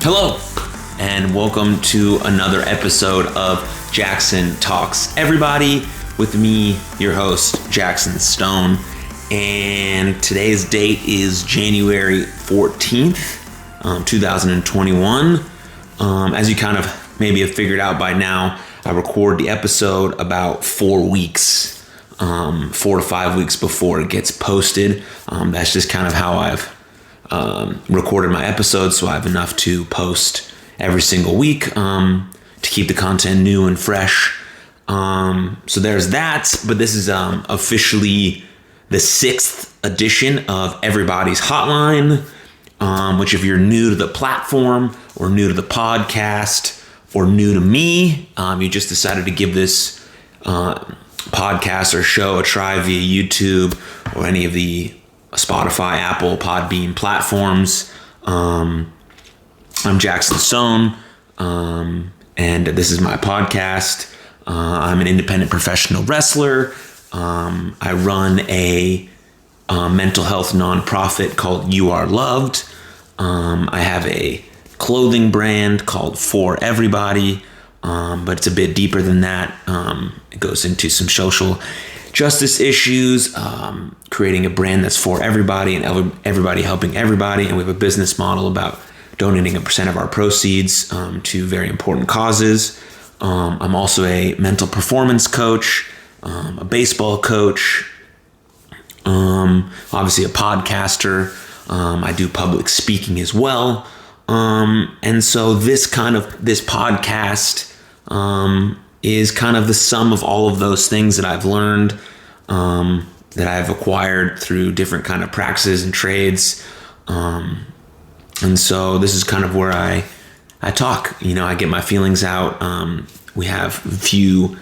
Hello, and welcome to another episode of Jaxon Talks Everybody with me, your host, Jaxon Stone. And today's date is January 14th, 2021. As you kind of maybe have figured out by now, I record the episode about 4 weeks, 4 to 5 weeks before it gets posted. That's just kind of how I've recorded my episodes, so I have enough to post every single week to keep the content new and fresh. So there's that, but this is officially the 6th edition of Everybody's Hotline, which if you're new to the platform or new to the podcast or new to me, you just decided to give this podcast or show a try via YouTube or any of the Spotify, Apple, Podbean platforms. I'm Jaxon Stone, and this is my podcast. I'm an independent professional wrestler. I run a mental health nonprofit called You Are Loved. I have a clothing brand called For Everybody, but it's a bit deeper than that. It goes into some social justice issues, creating a brand that's for everybody and everybody helping everybody. And we have a business model about donating 1% of our proceeds to very important causes. I'm also a mental performance coach, a baseball coach, obviously a podcaster. I do public speaking as well. And so this podcast is kind of the sum of all of those things that I've learned, that I've acquired through different kind of practices and trades. And so this is kind of where I talk, I get my feelings out. We have a few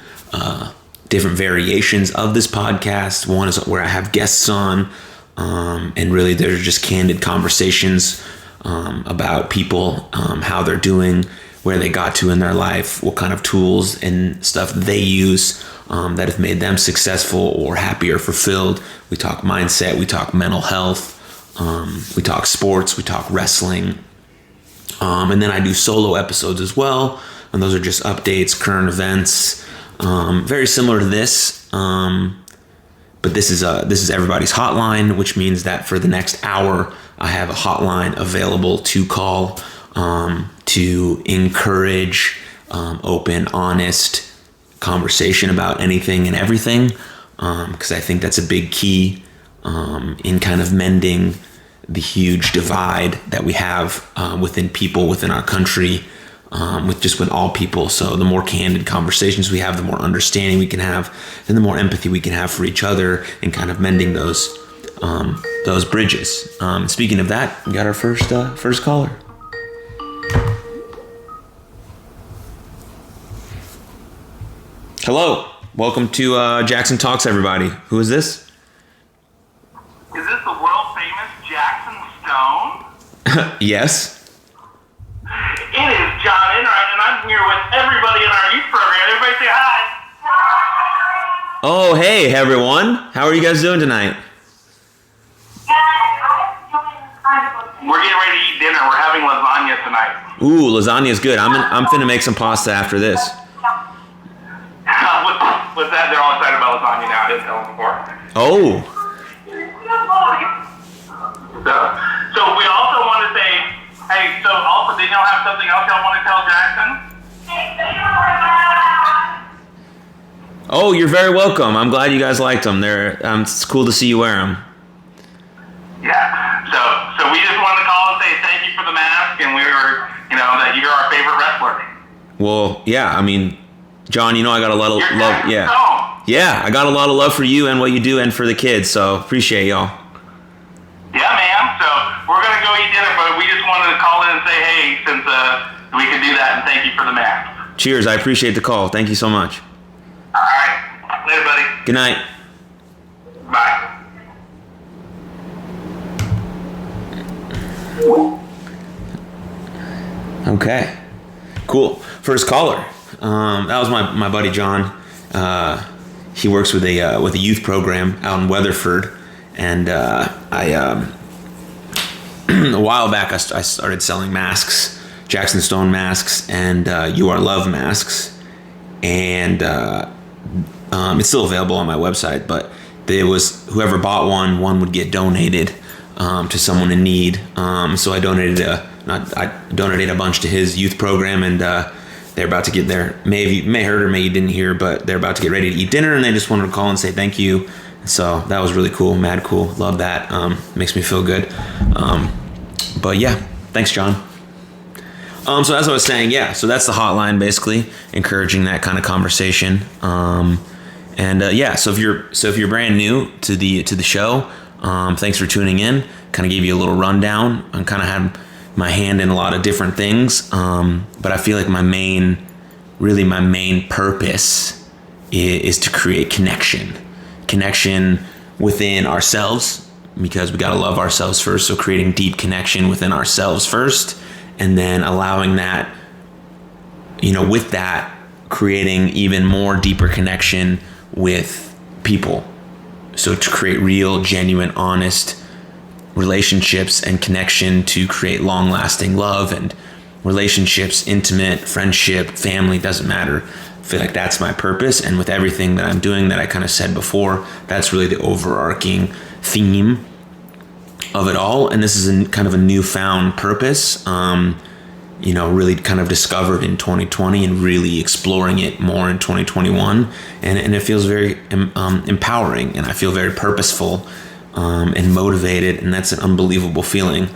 different variations of this podcast. One is where I have guests on, and really they're just candid conversations about people, how they're doing, where they got to in their life, what kind of tools and stuff they use that have made them successful or happy or fulfilled. We talk mindset, we talk mental health, we talk sports, we talk wrestling. And then I do solo episodes as well, and those are just updates, current events, very similar to this. But this is Everybody's Hotline, which means that for the next hour, I have a hotline available to call to encourage open, honest conversation about anything and everything, because I think that's a big key in kind of mending the huge divide that we have within people, within our country, with all people. So the more candid conversations we have, the more understanding we can have, and the more empathy we can have for each other, and kind of mending those bridges. Speaking of that, we got our first caller. Hello, welcome to Jaxon Talks, everybody. Who is this? Is this the world famous Jaxon Stone? Yes. It is John Enright, and I'm here with everybody in our youth program. Everybody say hi. Oh, hey everyone. How are you guys doing tonight? We're getting ready to eat dinner. We're having lasagna tonight. Ooh, lasagna's good. I'm finna make some pasta after this. With that, they're all excited about lasagna now. I didn't tell them before. Oh. So we also want to say, hey, so also, did y'all have something else y'all want to tell Jaxon? Oh, you're very welcome. I'm glad you guys liked them. It's cool to see you wear them. Yeah. So we just wanted to call and say thank you for the mask, and we were, that you're our favorite wrestler. Well, yeah. I mean, John, I got a lot of You're love. Yeah. Stone. Yeah, I got a lot of love for you and what you do, and for the kids. So appreciate y'all. Yeah, man. So we're going to go eat dinner, but we just wanted to call in and say, hey, since we can do that, and thank you for the mask. Cheers. I appreciate the call. Thank you so much. All right. Later, buddy. Good night. Bye. Okay. Cool. First caller. That was my buddy John. He works with a youth program out in Weatherford, and a while back I started selling masks Jaxon Stone masks and You Are Love masks, and it's still available on my website. But there was whoever bought one would get donated to someone in need. So I donated a bunch to his youth program, and they're about to get there. Maybe you may heard or maybe you didn't hear, but they're about to get ready to eat dinner, and they just wanted to call and say thank you. So that was really cool, mad cool. Love that. Makes me feel good. But yeah, thanks, John. So as I was saying, yeah, so that's the hotline, basically encouraging that kind of conversation. So if you're brand new to the show, thanks for tuning in. Kind of gave you a little rundown. I kind of had my hand in a lot of different things, but I feel like my main purpose is to create connection within ourselves, because we got to love ourselves first. So creating deep connection within ourselves first, and then allowing that, with that, creating even more deeper connection with people. So to create real, genuine, honest relationships and connection, to create long-lasting love and relationships, intimate, friendship, family, doesn't matter. I feel like that's my purpose. And with everything that I'm doing that I kind of said before, that's really the overarching theme of it all. And this is kind of a newfound purpose, really kind of discovered in 2020 and really exploring it more in 2021. And it feels very empowering, and I feel very purposeful and motivated, and that's an unbelievable feeling.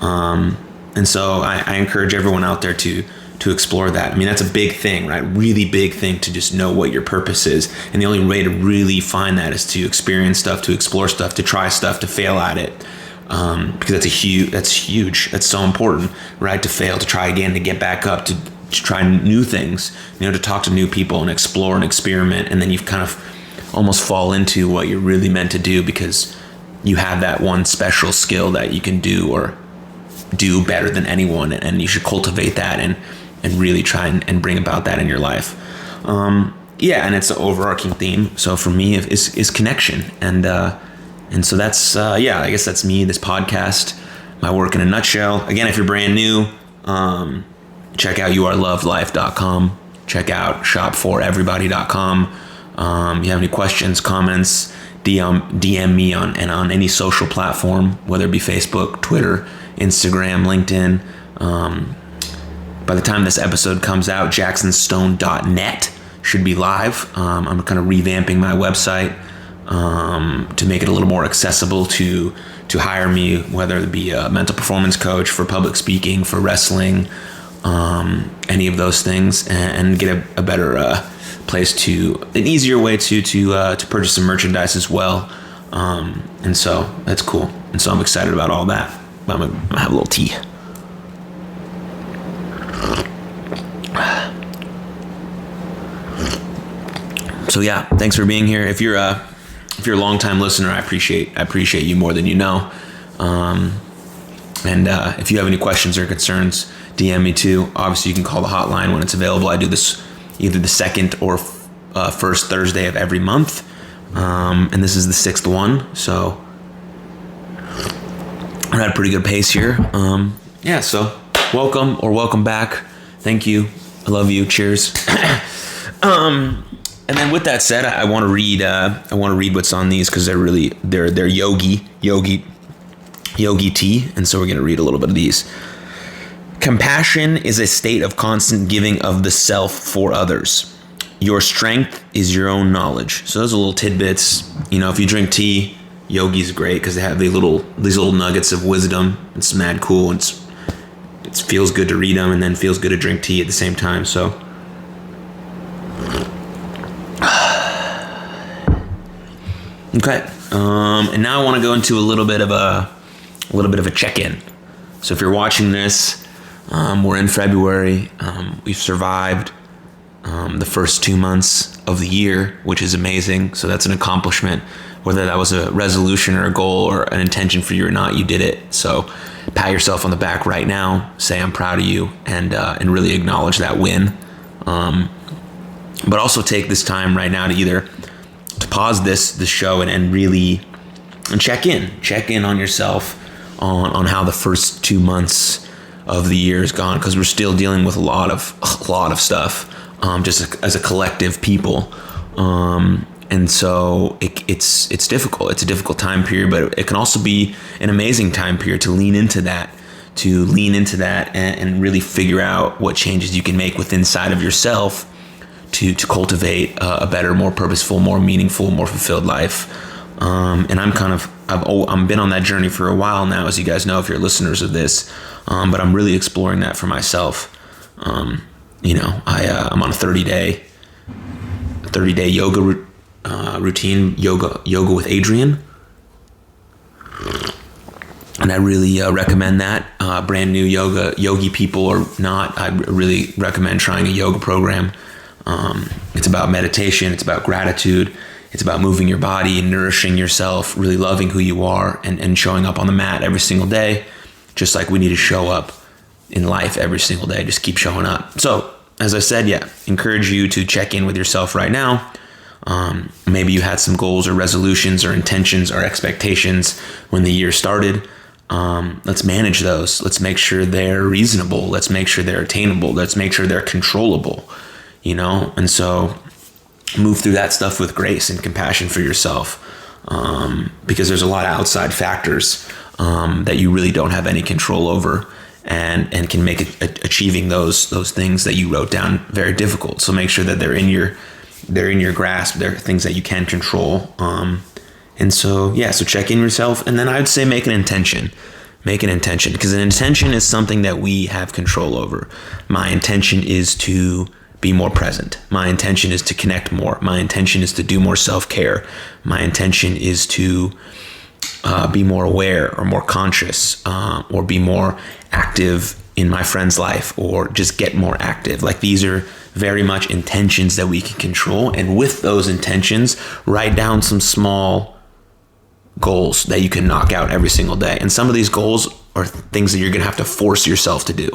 And so I encourage everyone out there to explore that. I mean, that's a big thing, right? Really big thing to just know what your purpose is. And the only way to really find that is to experience stuff, to explore stuff, to try stuff, to fail at it. Because that's huge. That's so important, right? To fail, to try again, to get back up, to try new things, to talk to new people and explore and experiment. And then you've kind of almost fall into what you're really meant to do, because you have that one special skill that you can do or do better than anyone. And you should cultivate that and really try and bring about that in your life. And it's an overarching theme. So for me is connection. And so that's, I guess that's me, this podcast, my work in a nutshell. Again, if you're brand new, check out youarelovelife.com. Check out shopforeverybody.com. You have any questions, comments, DM me on any social platform, whether it be Facebook, Twitter, Instagram, LinkedIn. By the time this episode comes out, jaxonstone.net should be live. I'm kind of revamping my website to make it a little more accessible to hire me, whether it be a mental performance coach, for public speaking, for wrestling, any of those things, and get a better place an easier way to purchase some merchandise as well. And so that's cool. And so I'm excited about all that. I'm gonna have a little tea. So yeah, thanks for being here. If you're a long-time listener, I appreciate you more than you know. And if you have any questions or concerns, DM me too. Obviously, you can call the hotline when it's available. I do this either the second or first Thursday of every month, and this is the 6th one. So we're at a pretty good pace here. So welcome back. Thank you. I love you. Cheers. And then with that said, I want to read what's on these, because they're yogi tea, and so we're going to read a little bit of these. Compassion is a state of constant giving of the self for others. Your strength is your own knowledge. So those are little tidbits. If you drink tea, yogi's great because they have these little nuggets of wisdom. It's mad cool. It feels good to read them, and then feels good to drink tea at the same time. So. Okay, and now I want to go into a little bit of a check-in. So if you're watching this, we're in February. We've survived the first 2 months of the year, which is amazing. So that's an accomplishment. Whether that was a resolution or a goal or an intention for you or not, you did it. So pat yourself on the back right now. Say I'm proud of you, and really acknowledge that win. But also take this time right now to pause this show and really check in on yourself on how the first 2 months of the year is gone, because we're still dealing with a lot of stuff, just as a collective people. And so it's difficult. It's a difficult time period, but it can also be an amazing time period to lean into that, and really figure out what changes you can make within inside of yourself to cultivate a better, more purposeful, more meaningful, more fulfilled life. And I've been on that journey for a while now, as you guys know, if you're listeners of this, but I'm really exploring that for myself. I'm on a 30-day yoga routine, yoga with Adrian. And I really recommend that. Brand new yogi people or not, I really recommend trying a yoga program. It's about meditation. It's about gratitude. It's about moving your body and nourishing yourself, really loving who you are, and showing up on the mat every single day, just like we need to show up in life every single day. Just keep showing up. So, as I said, encourage you to check in with yourself right now. Maybe you had some goals or resolutions or intentions or expectations when the year started. Let's manage those. Let's make sure they're reasonable. Let's make sure they're attainable. Let's make sure they're controllable, and so move through that stuff with grace and compassion for yourself, because there's a lot of outside factors that you really don't have any control over, and can make achieving those things that you wrote down very difficult. So make sure that they're in your grasp. They're things that you can control. So check in yourself, and then I would say make an intention, because an intention is something that we have control over. My intention is to be more present. My intention is to connect more. My intention is to do more self-care. My intention is to be more aware or more conscious, or be more active in my friend's life, or just get more active. Like, these are very much intentions that we can control. And with those intentions, write down some small goals that you can knock out every single day. And some of these goals are things that you're going to have to force yourself to do.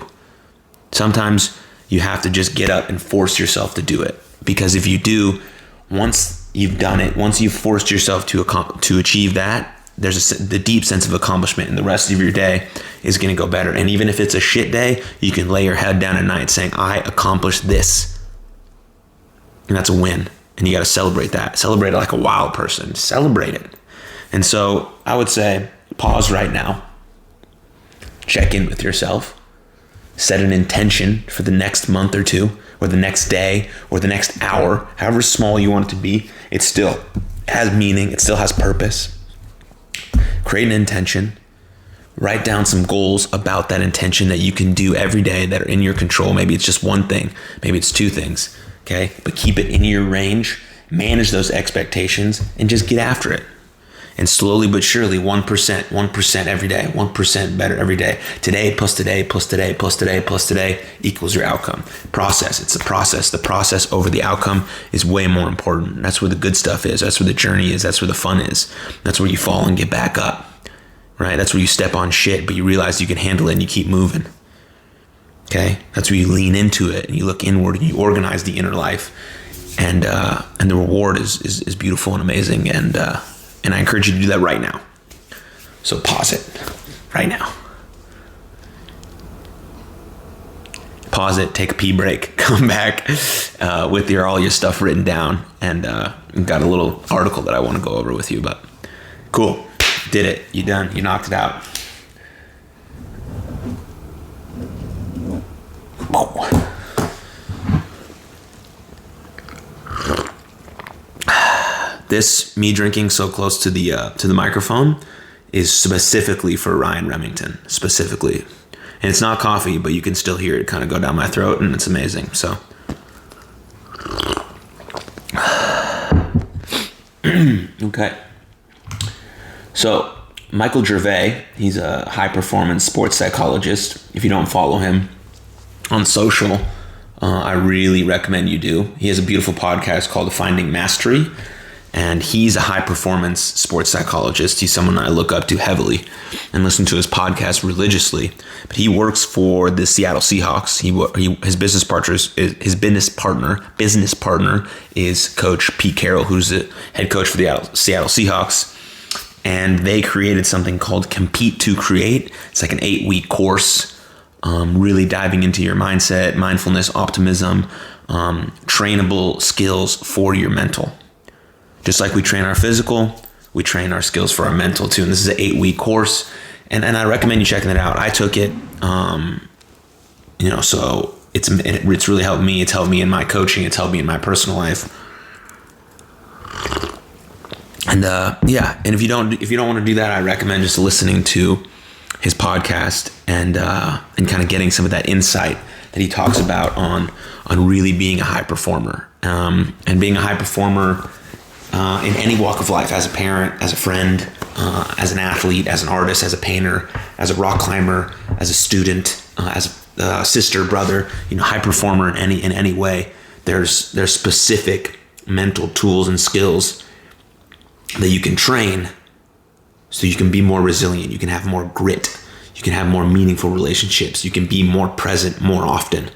Sometimes you have to just get up and force yourself to do it. Because if you do, once you've done it, once you've forced yourself to achieve that, there's the deep sense of accomplishment, and the rest of your day is going to go better. And even if it's a shit day, you can lay your head down at night saying, I accomplished this. And that's a win. And you got to celebrate that. Celebrate it like a wild person. Celebrate it. And so I would say, pause right now. Check in with yourself. Set an intention for the next month or two, or the next day, or the next hour, however small you want it to be. It still has meaning. It still has purpose. Create an intention. Write down some goals about that intention that you can do every day that are in your control. Maybe it's just one thing. Maybe it's two things. Okay? But keep it in your range. Manage those expectations and just get after it. And slowly but surely, 1% every day, 1% better every day. Today plus today plus today plus today plus today equals your outcome. Process. It's a process. The process over the outcome is way more important. That's where the good stuff is. That's where the journey is. That's where the fun is. That's where you fall and get back up. Right? That's where you step on shit, but you realize you can handle it and you keep moving. Okay? That's where you lean into it and you look inward and you organize the inner life. And the reward is beautiful and amazing. And I encourage you to do that right now. So pause it right now. Pause it, take a pee break, come back with all your stuff written down, and got a little article that I want to go over with you. But cool, did it. You done. You knocked it out. This, me drinking so close to the microphone, is specifically for Ryan Remington, specifically. And it's not coffee, but you can still hear it kind of go down my throat, and it's amazing. So, okay. So, Michael Gervais, he's a high-performance sports psychologist. If you don't follow him on social, I really recommend you do. He has a beautiful podcast called Finding Mastery. And he's a high-performance sports psychologist. He's someone I look up to heavily and listen to his podcast religiously. But he works for the Seattle Seahawks. His business partner is Coach Pete Carroll, who's the head coach for the Seattle Seahawks. And they created something called Compete to Create. It's like an 8-week course really diving into your mindset, mindfulness, optimism, trainable skills for your mental. Just like we train our physical, we train our skills for our mental too. And this is an 8-week course. And I recommend you checking it out. I took it, so it's really helped me. It's helped me in my coaching. It's helped me in my personal life. And and if you don't want to do that, I recommend just listening to his podcast and kind of getting some of that insight that he talks about on really being a high performer, and being a high performer in any walk of life, as a parent, as a friend, as an athlete, as an artist, as a painter, as a rock climber, as a student, as a sister, brother, high performer in any way. There's specific mental tools and skills that you can train so you can be more resilient, you can have more grit, you can have more meaningful relationships, you can be more present more often.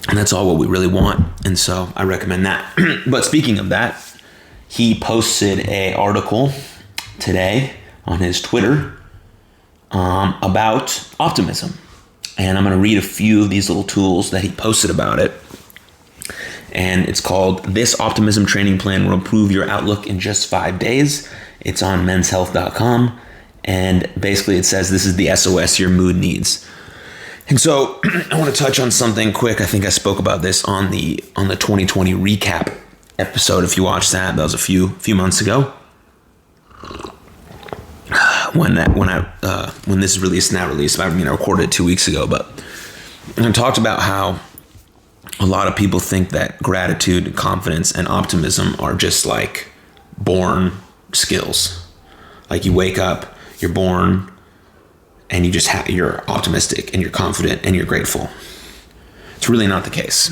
And that's all what we really want. And so I recommend that. But speaking of that, he posted an article today on his Twitter about optimism. And I'm going to read a few of these little tools that he posted about it. And it's called "This Optimism Training Plan Will Improve Your Outlook in Just 5 Days." It's on menshealth.com. And basically it says this is the SOS your mood needs. And so I want to touch on something quick. I think I spoke about this on the 2020 recap episode. If you watched that was a few months ago. When this is released, not released. I recorded it 2 weeks ago, but I talked about how a lot of people think that gratitude, confidence, and optimism are just like born skills. Like you wake up, you're born, and you're optimistic, and you're confident, and you're grateful. It's really not the case.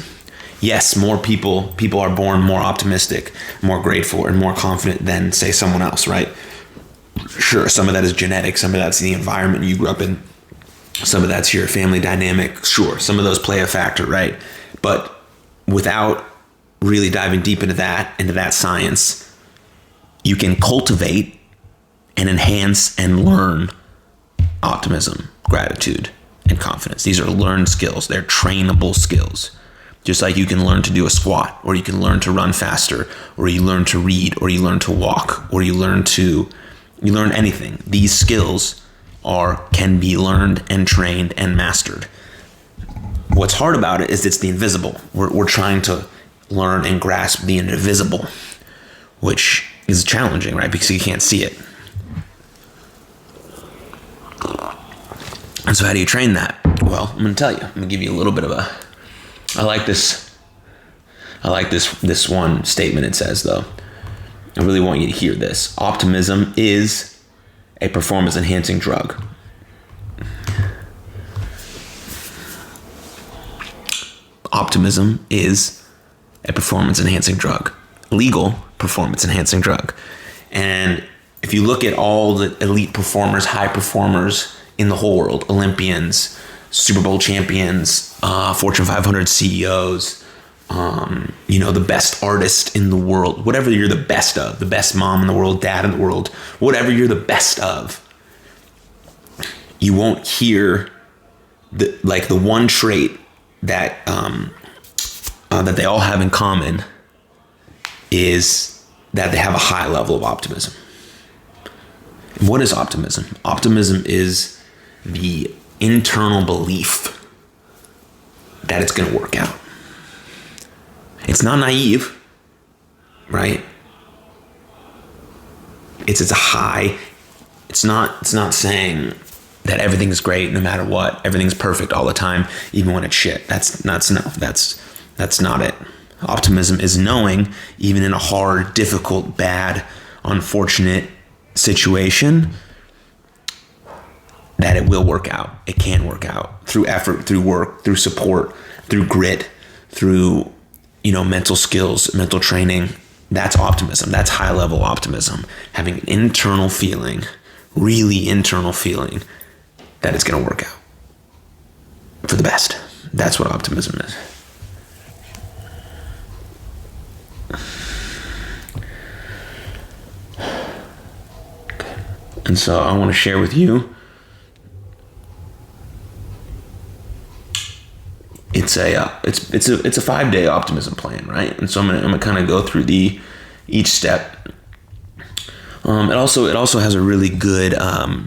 Yes, more people are born more optimistic, more grateful, and more confident than, say, someone else, right? Sure, some of that is genetic, some of that's the environment you grew up in, some of that's your family dynamic. Sure, some of those play a factor, right? But without really diving deep into that science, you can cultivate and enhance and learn optimism, gratitude, and confidence. These are learned skills. They're trainable skills. Just like you can learn to do a squat, or you can learn to run faster, or you learn to read, or you learn to walk, or you learn anything. These skills can be learned and trained and mastered. What's hard about it is it's the invisible. We're trying to learn and grasp the invisible, which is challenging, right? Because you can't see it. And so how do you train that? Well, I'm going to tell you. I'm going to give you a little bit of I like this one statement it says, though. I really want you to hear this. Optimism is a performance-enhancing drug. Optimism is a performance-enhancing drug. Legal performance-enhancing drug. And if you look at all the elite performers, high performers in the whole world, Olympians, Super Bowl champions, Fortune 500 CEOs, the best artist in the world, whatever you're the best of, the best mom in the world, dad in the world, whatever you're the best of, you won't hear the one trait that that they all have in common is that they have a high level of optimism. And what is optimism? Optimism is the internal belief that it's going to work out. It's not naive, right? It's a high. It's not saying that everything is great no matter what. Everything's perfect all the time, even when it's shit. That's not it. Optimism is knowing, even in a hard, difficult, bad, unfortunate situation, that it will work out. It can work out through effort, through work, through support, through grit, through mental skills, mental training. That's optimism. That's high level optimism. Having an internal feeling, really internal feeling, that it's going to work out for the best. That's what optimism is. And so I want to share with you it's a 5-day optimism plan, right? And so I'm gonna kind of go through each step. It also has a really good. I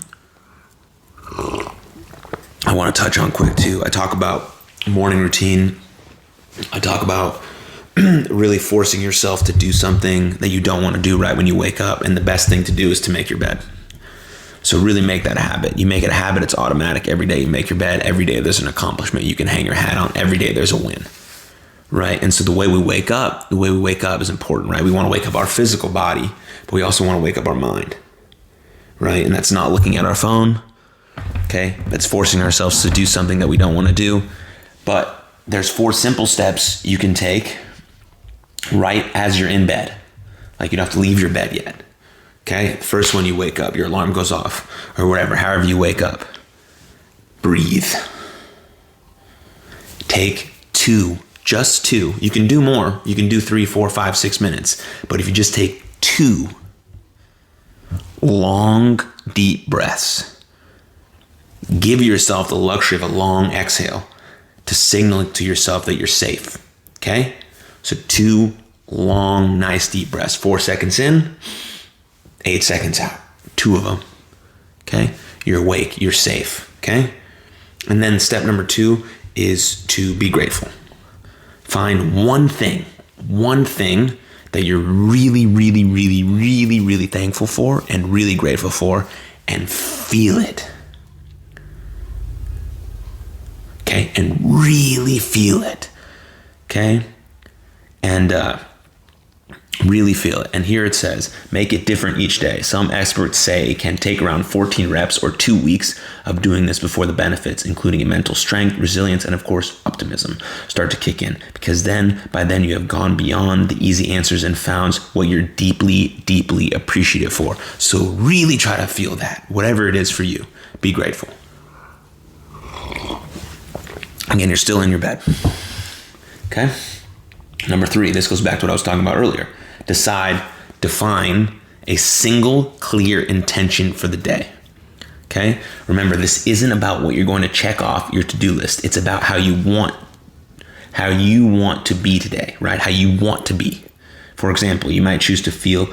want to touch on quick too. I talk about morning routine. I talk about really forcing yourself to do something that you don't want to do right when you wake up, and the best thing to do is to make your bed. So really make that a habit. You make it a habit, it's automatic. Every day you make your bed. Every day there's an accomplishment you can hang your hat on. Every day there's a win, right? And so the way we wake up is important, right? We want to wake up our physical body, but we also want to wake up our mind, right? And that's not looking at our phone, okay? That's forcing ourselves to do something that we don't want to do. But there's 4 simple steps you can take right as you're in bed. Like, you don't have to leave your bed yet. Okay, first when you wake up, your alarm goes off, or whatever, however you wake up. Breathe. Take 2, just 2. You can do more. You can do 3, 4, 5, 6 minutes. But if you just take 2 long, deep breaths, give yourself the luxury of a long exhale to signal to yourself that you're safe. Okay? So 2 long, nice, deep breaths. 4 seconds in. 8 seconds out, 2 of them, okay? You're awake, you're safe, okay? And then step number 2 is to be grateful. Find one thing that you're really, really, really, really, really thankful for and really grateful for, and feel it, okay? And really feel it, okay? And, really feel it. And here it says, make it different each day. Some experts say it can take around 14 reps or 2 weeks of doing this before the benefits, including a mental strength, resilience, and of course, optimism, start to kick in. Because by then you have gone beyond the easy answers and found what you're deeply, deeply appreciative for. So really try to feel that, whatever it is for you. Be grateful. Again, you're still in your bed. Okay? Number 3, this goes back to what I was talking about earlier. Define a single clear intention for the day. Okay? Remember, this isn't about what you're going to check off your to-do list. It's about how you want to be today, right? How you want to be. For example, you might choose to feel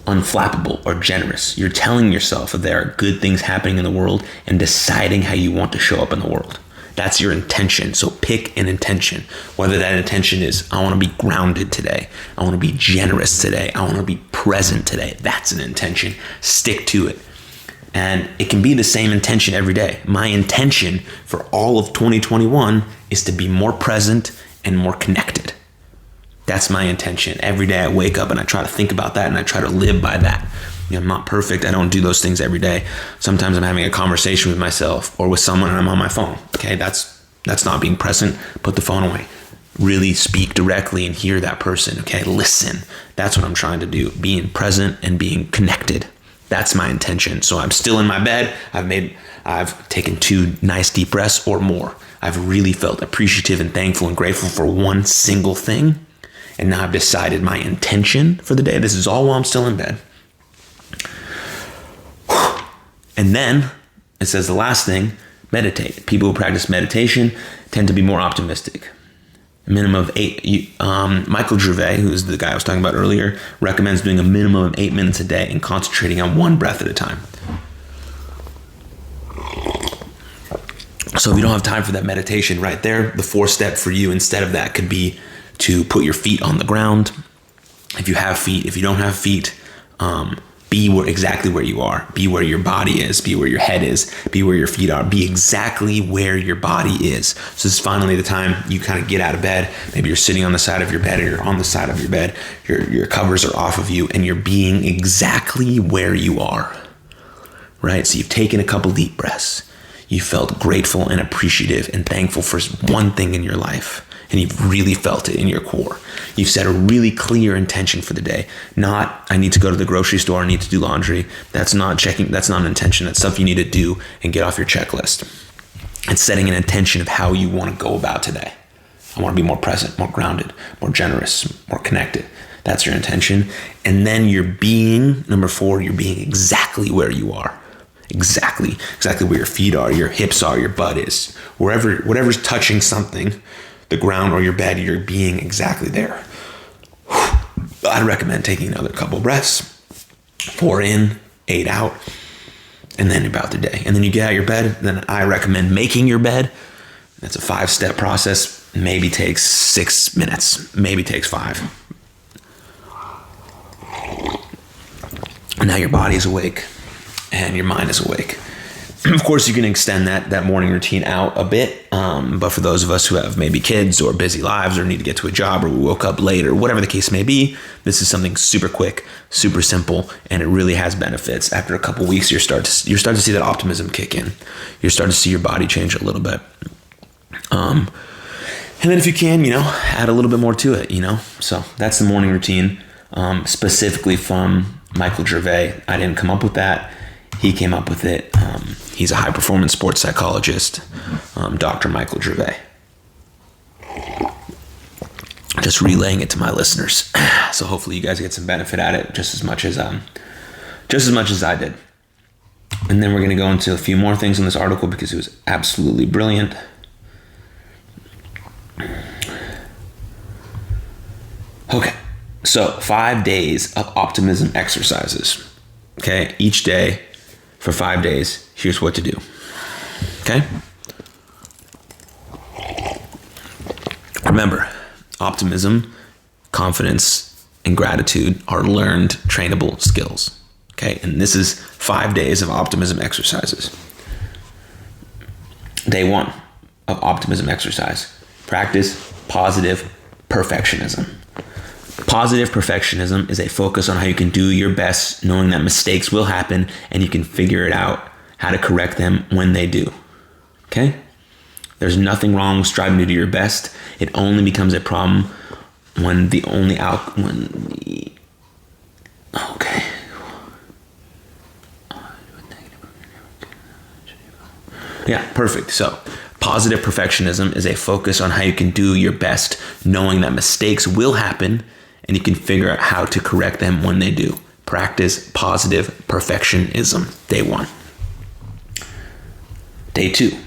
unflappable or generous. You're telling yourself that there are good things happening in the world and deciding how you want to show up in the world. That's your intention. So pick an intention. Whether that intention is, I want to be grounded today. I want to be generous today. I want to be present today. That's an intention. Stick to it. And it can be the same intention every day. My intention for all of 2021 is to be more present and more connected. That's my intention. Every day I wake up and I try to think about that and I try to live by that. I'm not perfect. I don't do those things every day. Sometimes I'm having a conversation with myself or with someone and I'm on my phone. Okay, that's not being present. Put the phone away. Really speak directly and hear that person. Okay, listen. That's what I'm trying to do. Being present and being connected. That's my intention. So I'm still in my bed. I've taken 2 nice deep breaths or more. I've really felt appreciative and thankful and grateful for one single thing. And now I've decided my intention for the day. This is all while I'm still in bed. And then it says the last thing, meditate. People who practice meditation tend to be more optimistic. A minimum of 8. Michael Gervais, who is the guy I was talking about earlier, recommends doing a minimum of 8 minutes a day and concentrating on one breath at a time. So if you don't have time for that meditation right there, the 4th step for you instead of that could be to put your feet on the ground. If you have feet, if you don't have feet, be exactly where you are. Be where your body is. Be where your head is. Be where your feet are. Be exactly where your body is. So this is finally the time you kind of get out of bed. Maybe you're sitting on the side of your bed or you're on the side of your bed. Your covers are off of you and you're being exactly where you are. Right? So you've taken a couple deep breaths. You felt grateful and appreciative and thankful for one thing in your life. And you've really felt it in your core. You've set a really clear intention for the day. Not, I need to go to the grocery store, I need to do laundry. That's not an intention. That's stuff you need to do and get off your checklist. And setting an intention of how you want to go about today. I want to be more present, more grounded, more generous, more connected. That's your intention. And then number 4, you're being exactly where you are. Exactly where your feet are, your hips are, your butt is. Whatever's touching something, the ground or your bed, you're being exactly there. I'd recommend taking another couple breaths, 4 in, 8 out, and then about the day. And then you get out of your bed. Then I recommend making your bed. That's a 5-step process. Maybe takes 6 minutes, maybe takes 5. And now your body is awake and your mind is awake. Of course, you can extend that morning routine out a bit, but for those of us who have maybe kids or busy lives or need to get to a job or we woke up late or whatever the case may be, this is something super quick, super simple, and it really has benefits. After a couple weeks, you start to see that optimism kick in. You start to see your body change a little bit. And then if you can, add a little bit more to it, So that's the morning routine, specifically from Michael Gervais. I didn't come up with that. He came up with it. He's a high-performance sports psychologist, Dr. Michael Gervais. Just relaying it to my listeners. So hopefully you guys get some benefit at it just as much as I did. And then we're going to go into a few more things in this article because it was absolutely brilliant. Okay, so 5 days of optimism exercises. Okay, each day for 5 days, here's what to do. Okay? Remember, optimism, confidence, and gratitude are learned, trainable skills. Okay, and this is 5 days of optimism exercises. Day 1 of optimism exercise. Practice positive perfectionism. Positive perfectionism is a focus on how you can do your best, knowing that mistakes will happen and you can figure it out how to correct them when they do. Okay? There's nothing wrong with striving to do your best. It only becomes a problem when okay. Yeah, perfect. So, positive perfectionism is a focus on how you can do your best, knowing that mistakes will happen and you can figure out how to correct them when they do. Practice positive perfectionism. Day 1. Day 2.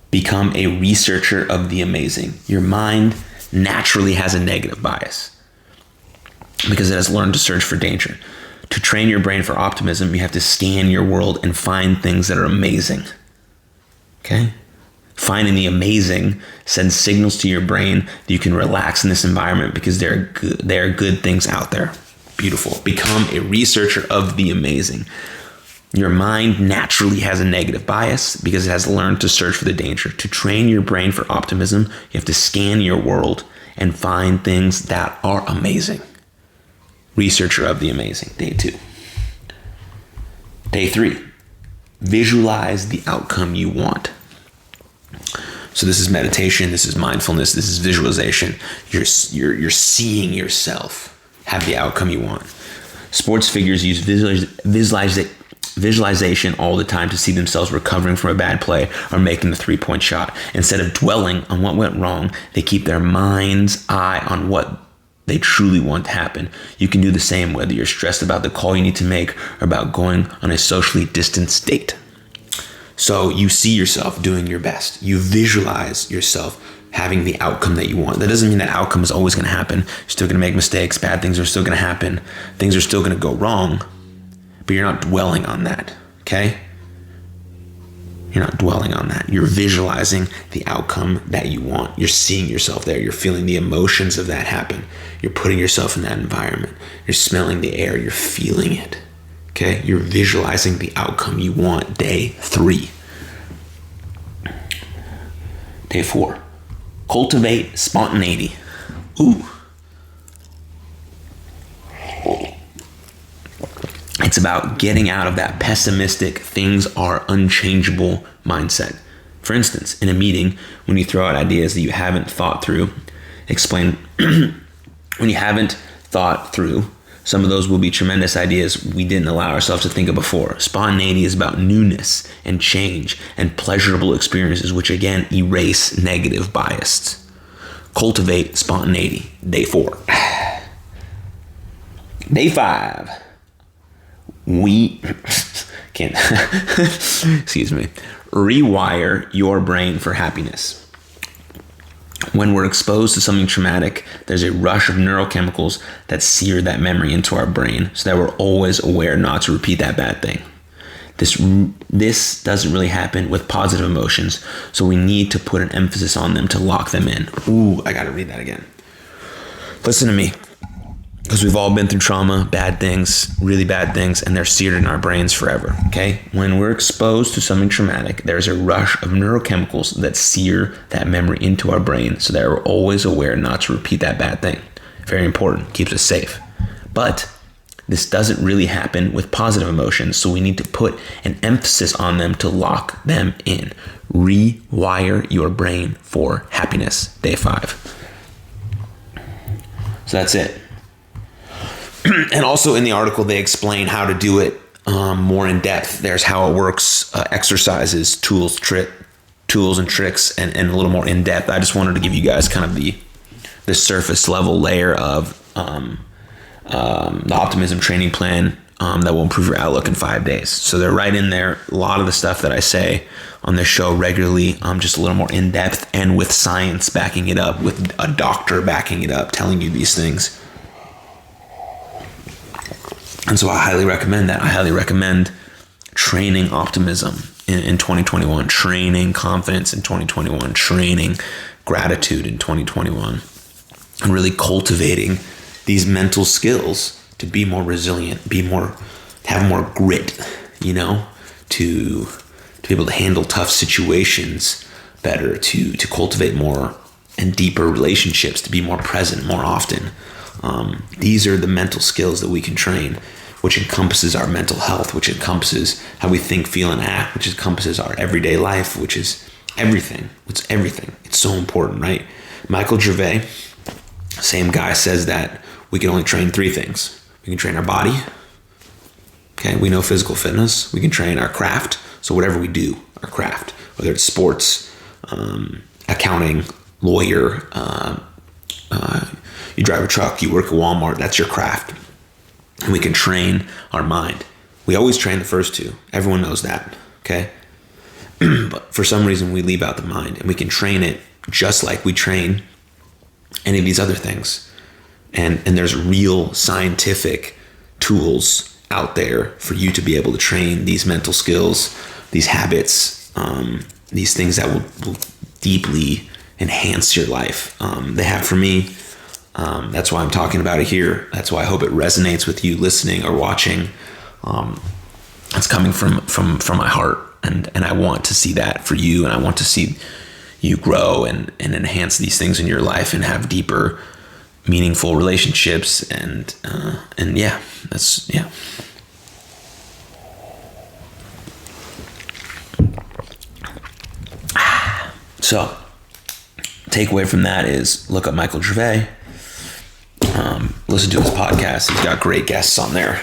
Become a researcher of the amazing. Your mind naturally has a negative bias because it has learned to search for danger. To train your brain for optimism, you have to scan your world and find things that are amazing. Okay? Finding the amazing sends signals to your brain that you can relax in this environment because there are good things out there. Beautiful. Become a researcher of the amazing. Your mind naturally has a negative bias because it has learned to search for the danger. To train your brain for optimism, you have to scan your world and find things that are amazing. Researcher of the amazing. Day 2. Day 3. Visualize the outcome you want. So this is meditation, this is mindfulness, this is visualization. You're seeing yourself have the outcome you want. Sports figures use visualization all the time to see themselves recovering from a bad play or making the 3-point shot. Instead of dwelling on what went wrong, they keep their mind's eye on what they truly want to happen. You can do the same whether you're stressed about the call you need to make or about going on a socially distanced date. So you see yourself doing your best. You visualize yourself having the outcome that you want. That doesn't mean that outcome is always going to happen. You're still going to make mistakes. Bad things are still going to happen. Things are still going to go wrong. But you're not dwelling on that, okay? You're not dwelling on that. You're visualizing the outcome that you want. You're seeing yourself there. You're feeling the emotions of that happen. You're putting yourself in that environment. You're smelling the air. You're feeling it. Okay, you're visualizing the outcome you want. Day 3. Day 4. Cultivate spontaneity. Ooh. It's about getting out of that pessimistic, things are unchangeable mindset. For instance, in a meeting, when you throw out ideas that you haven't thought through, some of those will be tremendous ideas we didn't allow ourselves to think of before. Spontaneity is about newness and change and pleasurable experiences, which again erase negative bias. Cultivate spontaneity. Day 4. Day 5. Rewire your brain for happiness. When we're exposed to something traumatic, there's a rush of neurochemicals that sear that memory into our brain so that we're always aware not to repeat that bad thing. This doesn't really happen with positive emotions, so we need to put an emphasis on them to lock them in. Ooh, I gotta read that again. Listen to me, because we've all been through trauma, bad things, really bad things, and they're seared in our brains forever, okay? When we're exposed to something traumatic, there's a rush of neurochemicals that sear that memory into our brain so that we're always aware not to repeat that bad thing. Very important, keeps us safe. But this doesn't really happen with positive emotions, so we need to put an emphasis on them to lock them in. Rewire your brain for happiness, day 5. So that's it. And also in the article, they explain how to do it more in depth. There's how it works, exercises, tools and tricks, and a little more in depth. I just wanted to give you guys kind of the surface level layer of the Optimism training plan that will improve your outlook in 5 days. So they're right in there. A lot of the stuff that I say on this show regularly, just a little more in depth and with science backing it up, with a doctor backing it up, telling you these things. And so I highly recommend that. I highly recommend training optimism in 2021, training confidence in 2021, training gratitude in 2021, and really cultivating these mental skills to be more resilient, have more grit, to be able to handle tough situations better, to cultivate more and deeper relationships, to be more present more often. These are the mental skills that we can train, which encompasses our mental health, which encompasses how we think, feel, and act, which encompasses our everyday life, which is everything. It's everything. It's so important, right? Michael Gervais, same guy, says that we can only train 3 things. We can train our body. Okay, we know physical fitness. We can train our craft. So whatever we do, our craft, whether it's sports, accounting, lawyer, you drive a truck, you work at Walmart, that's your craft. And we can train our mind. We always train the first 2. Everyone knows that, okay? But for some reason, we leave out the mind, and we can train it just like we train any of these other things. And there's real scientific tools out there for you to be able to train these mental skills, these habits, these things that will deeply enhance your life. They have for me. That's why I'm talking about it here. That's why I hope it resonates with you listening or watching. It's coming from my heart, and I want to see that for you, and I want to see you grow and enhance these things in your life and have deeper, meaningful relationships, and yeah, that's, yeah. So, takeaway from that is look up Michael Gervais, listen to his podcast. He's got great guests on there,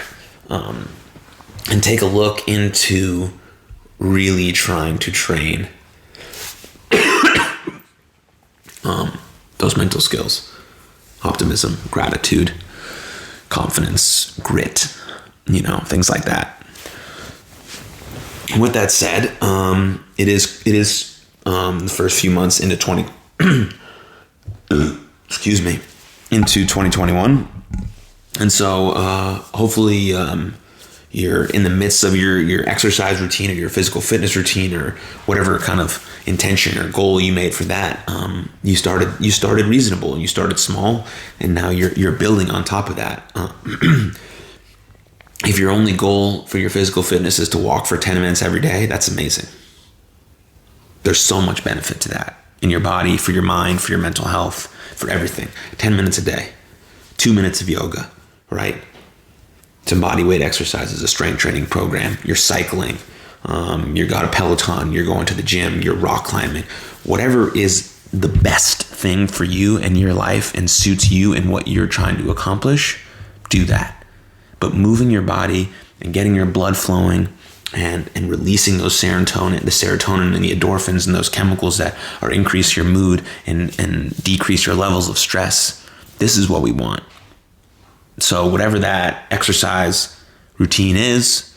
and take a look into really trying to train those mental skills: optimism, gratitude, confidence, grit, things like that. And with that said, it is the first few months into into 2021, and so hopefully you're in the midst of your exercise routine or your physical fitness routine or whatever kind of intention or goal you made for that. You started reasonable and you started small, and now you're building on top of that. If your only goal for your physical fitness is to walk for 10 minutes every day, that's amazing. There's so much benefit to that in your body, for your mind, for your mental health, for everything. 10 minutes a day, 2 minutes of yoga, right? Some body weight exercises, a strength training program, you're cycling, you've got a Peloton, you're going to the gym, you're rock climbing, whatever is the best thing for you in your life and suits you and what you're trying to accomplish, do that. But moving your body and getting your blood flowing and releasing the serotonin and the endorphins and those chemicals that are increase your mood and decrease your levels of stress. This is what we want. So whatever that exercise routine is,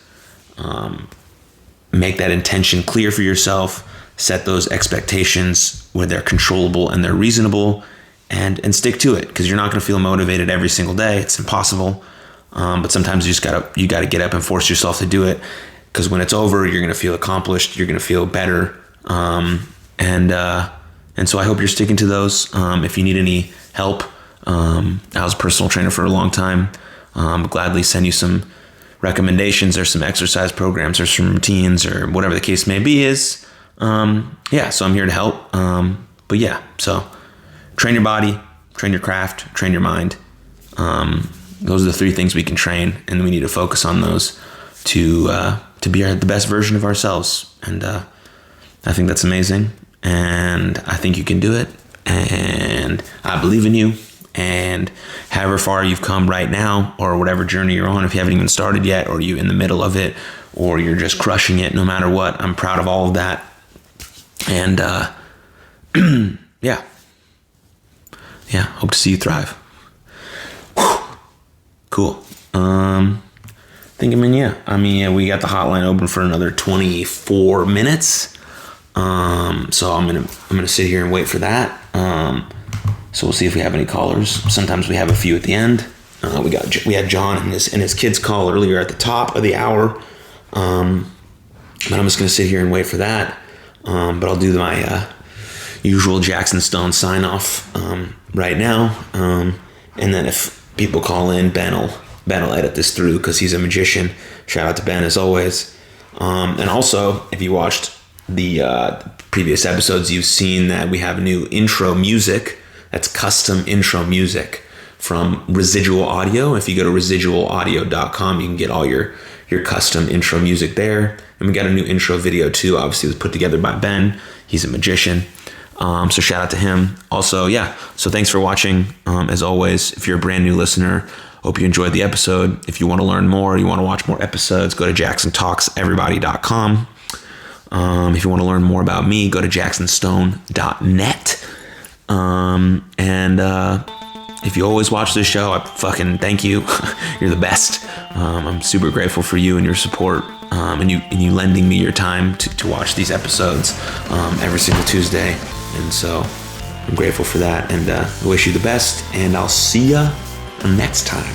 make that intention clear for yourself. set those expectations where they're controllable and they're reasonable, and stick to it, because you're not going to feel motivated every single day. It's impossible. But sometimes you gotta get up and force yourself to do it, because when it's over, you're going to feel accomplished. You're going to feel better. And so I hope you're sticking to those. If you need any help, I was a personal trainer for a long time. Gladly send you some recommendations or some exercise programs or some routines or whatever the case may be is. So I'm here to help. But yeah, so train your body, train your craft, train your mind. Those are the 3 things we can train, and we need to focus on those to be the best version of ourselves. And I think that's amazing, and I think you can do it, and I believe in you. And however far you've come right now, or whatever journey you're on, if you haven't even started yet, or you're in the middle of it, or you're just crushing it, no matter what, I'm proud of all of that. And hope to see you thrive. Whew. Cool. We got the hotline open for another 24 minutes. So I'm gonna sit here and wait for that. So we'll see if we have any callers. Sometimes we have a few at the end. We had John and his kids call earlier at the top of the hour. But I'm just gonna sit here and wait for that. But I'll do my usual Jaxon Stone sign off right now. And then if people call in, Ben will edit this through, because he's a magician. Shout out to Ben as always. And also, if you watched the previous episodes, you've seen that we have new intro music. That's custom intro music from Residual Audio. If you go to residualaudio.com, you can get all your custom intro music there. And we got a new intro video too. Obviously, it was put together by Ben. He's a magician. So shout out to him. Also, so thanks for watching. As always, if you're a brand new listener, hope you enjoyed the episode. If you want to learn more, you want to watch more episodes, go to jacksontalkseverybody.com. If you want to learn more about me, go to jacksonstone.net. If you always watch this show, I fucking thank you. You're the best. I'm super grateful for you and your support, and you lending me your time to watch these episodes every single Tuesday. And so I'm grateful for that, and I wish you the best, and I'll see ya next time.